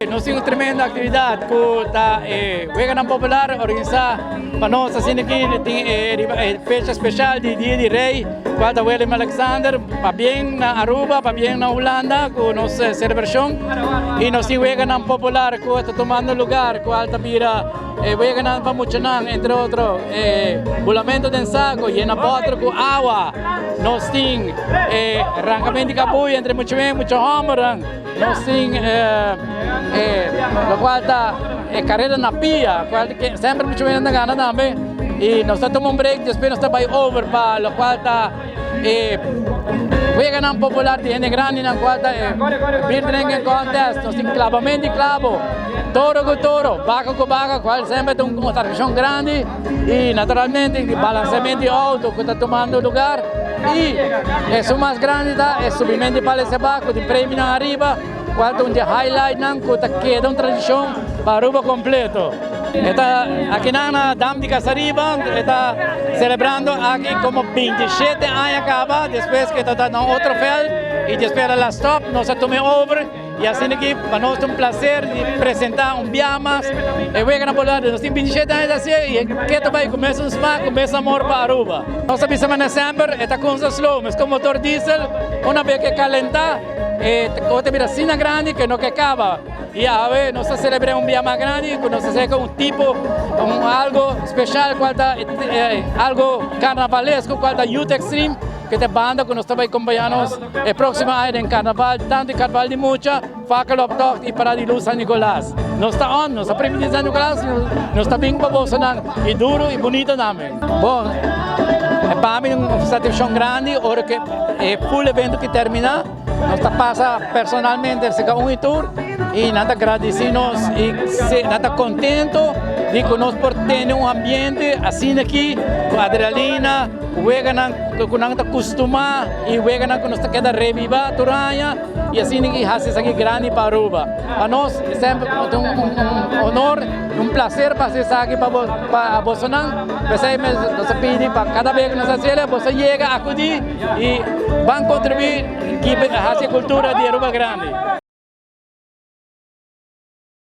Nós temos tremenda atividade que está Weganang Popular organizar para nós assim aqui tem festa especial de Dia de Rei, qual está Willem Alexander, para bem na Aruba, para bem na Holanda com nossa celebração e nós temos Weganang Popular que está tomando lugar, qual está vira Weganang Pamuchanan, entre outros, bulamento de saco e na botra com água, nós temos arrancamento de cabuia entre muito homerang, nós temos lo qual está carreira na pia, qual que sempre muito bem na gana também. E nós estamos tomando um break, depois nós estamos over para o qual está Weganang Popular de gente grande na qual está beer drinking contest, nós temos clavamento de clavo, toro com toro, vaca com vaca, qual sempre tem uma tradição grande e naturalmente balanceamento de auto que está tomando lugar e o mais grande é subimento de palha sebaco, de prêmio na arriba. Quanto um highlight ng kuta queda uma tradição para Aruba completo. Está aqui na Dam de Casariba, está celebrando aqui como 27 anos acaba, depois que está no outro feld e depois ela stop, nós tomamos over e assim aqui para nós é um prazer de apresentar biamas e Weganang Popular, nós temos 27 anos assim e que também começa smack, começa amor para Aruba. Nós avisamos em dezembro, está com os slow, mas com motor diesel, uma vez que calentar, outra vira sina grande que não que acaba e a ver nós celebramos biama grande que nós fazemos tipo algo especial qualta algo carnavalesco qualta Youth Extreme que te banda que nós estamos acompanhando a próxima ano em carnaval tanto de carnaval de Mucha, Fackel of Talk e para de Luz San Nicolás. Nós está on, nós aprendemos de San Nicolás, nós está bem baboso e duro e bonito também. Bom, para mim uma satisfação grande, hora que é full evento que termina. Nós passa personalmente el segundo tour e nada agradecemos e nada contento de que nós por ter ambiente assim aqui com adrenalina, Weganang que nós acostumar e Weganang que nós queda reviva Turaya e assim aqui haces aqui grande para Aruba. Para nós é sempre honor, prazer para estar aqui para Bolsonaro. Nós pedimos para cada vez que nós fazemos, você chega a acudir e vai contribuir que a cultura de Aruba Grande.